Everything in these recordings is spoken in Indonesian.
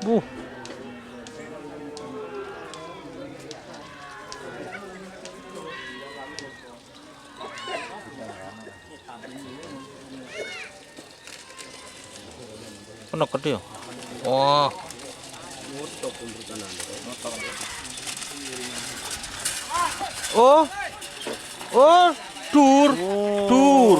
Buh. Anak gede ya? Wah. Oh. Oh, dur. Dur.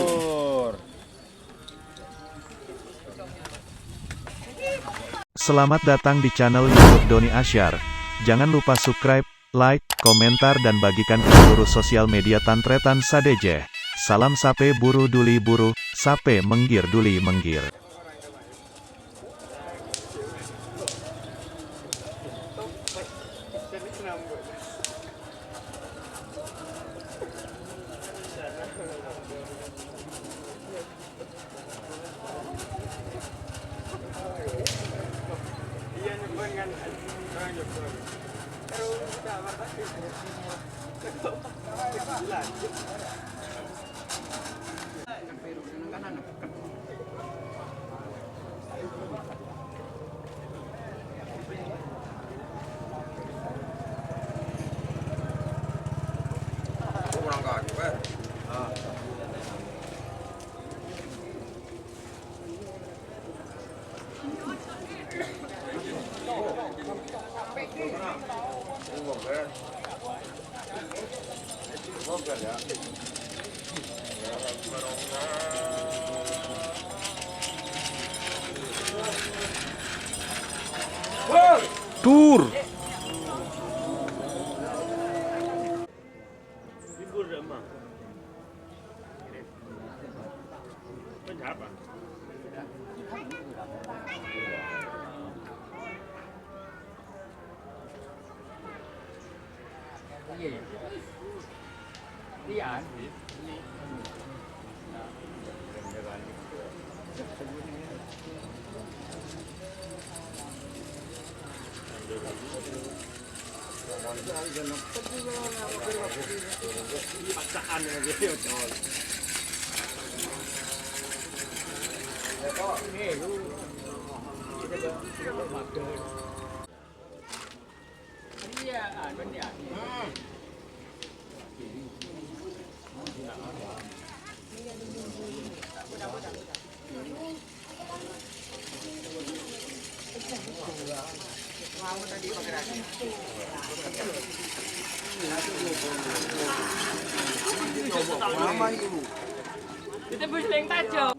Selamat datang di channel YouTube Doni Asyar. Jangan lupa subscribe, like, komentar dan bagikan ke seluruh sosial media Tantretan Sadejeh. Salam sape buru duli buru, sape menggir duli menggir. Dur. Kita berseling tajam.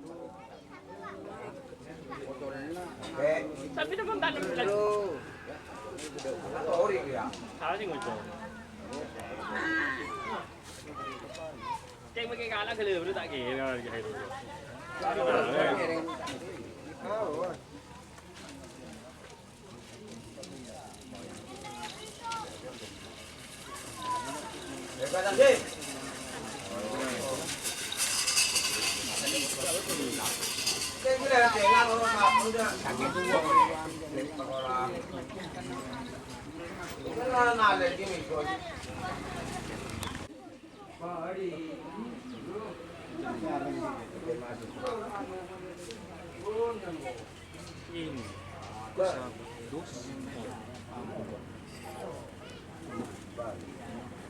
Tapi teman tak lagi. Salah sih ngocok. Cek pakai kalah ke lebih tak kira kayak itu.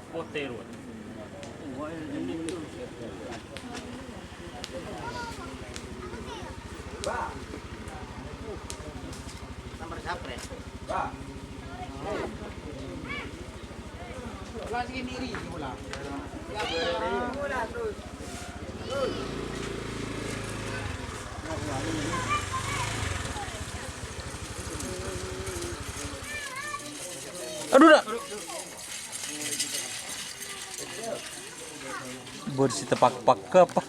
Potero. Nomor siapa? Lagi diri mula. Mula terus. Aduh dah. Bersih tepak-pak ke apa?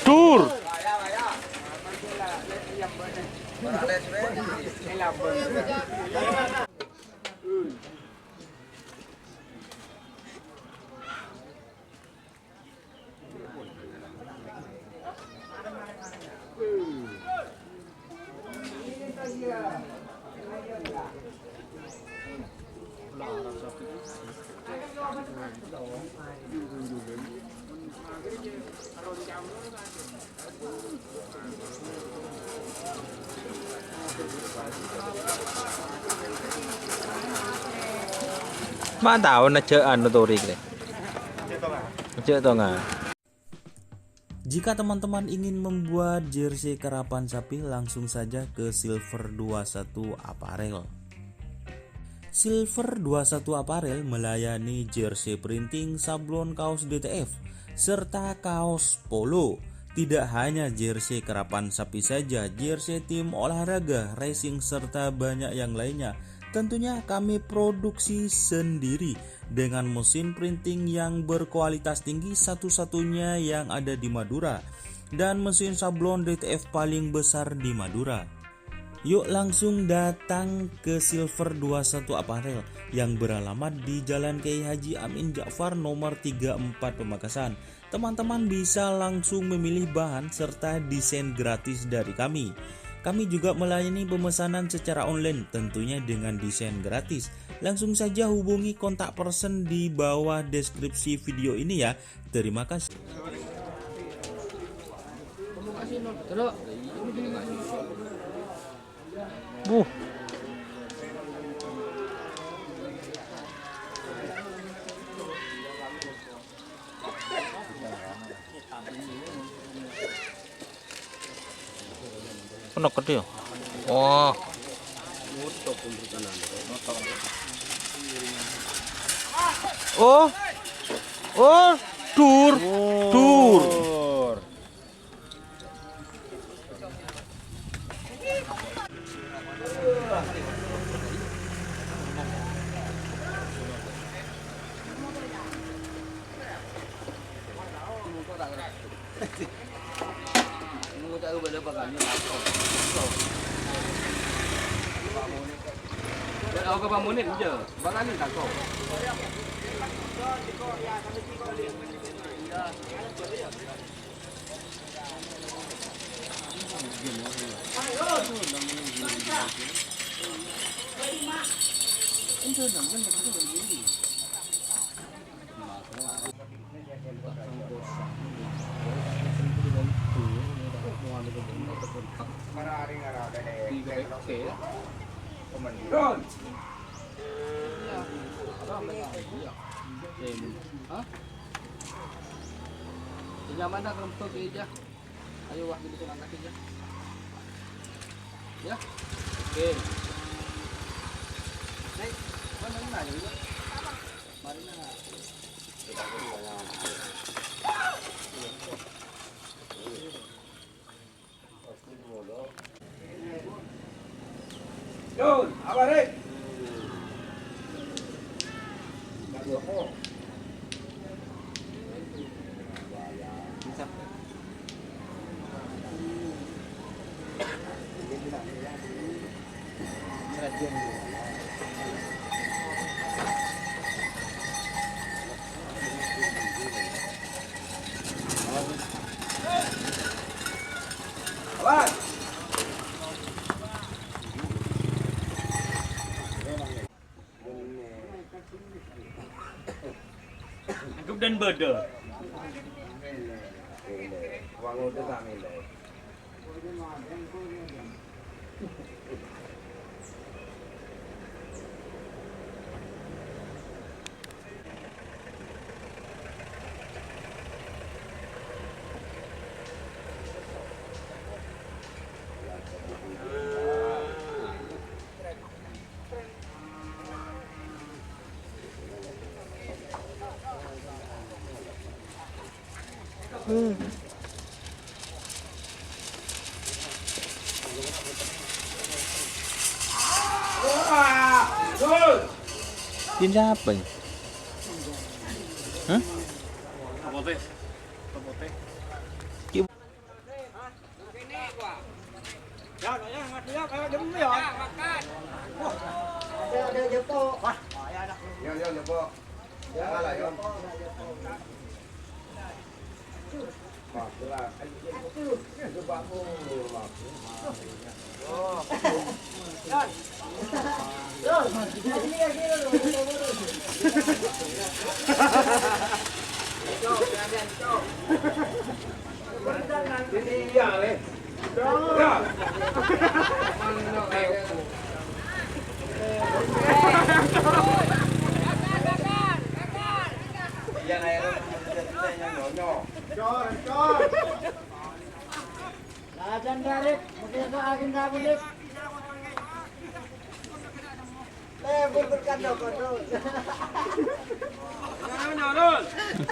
Dur. Mana tahu na anu torik deh. Cek to nggak? Jika teman-teman ingin membuat jersey karapan sapi, langsung saja ke Silver 21 Apparel. Silver 21 Apparel melayani jersey printing, sablon, kaos DTF, serta kaos polo. Tidak hanya jersey karapan sapi saja, jersey tim olahraga, racing, serta banyak yang lainnya. Tentunya kami produksi sendiri dengan mesin printing yang berkualitas tinggi, satu-satunya yang ada di Madura, dan mesin sablon DTF paling besar di Madura. Yuk langsung datang ke Silver 21 Apparel yang beralamat di Jalan Kiai Haji Amin Ja'far nomor 34 Pamekasan. Teman-teman bisa langsung memilih bahan serta desain gratis dari kami. Kami juga melayani pemesanan secara online, tentunya dengan desain gratis. Langsung saja hubungi kontak person di bawah deskripsi video ini ya. Terima kasih. Kena gede ya? Wah. Oh. Oh, dur. Dur. Ako ka bangunin je. Banganin tak kau. Nyaman dah kelompok aja. Ayo wah gitu anak aja. Ya. Oke. Nek, mana nanya juga? Mari nanya. Yun, abarek. Group dan border. Tim siapa ya? Hah? Apa teh? Apa teh? Kim. Ya, ya, Lajan garik, mungkin ke agen kamu nih. Berkandang-kandang.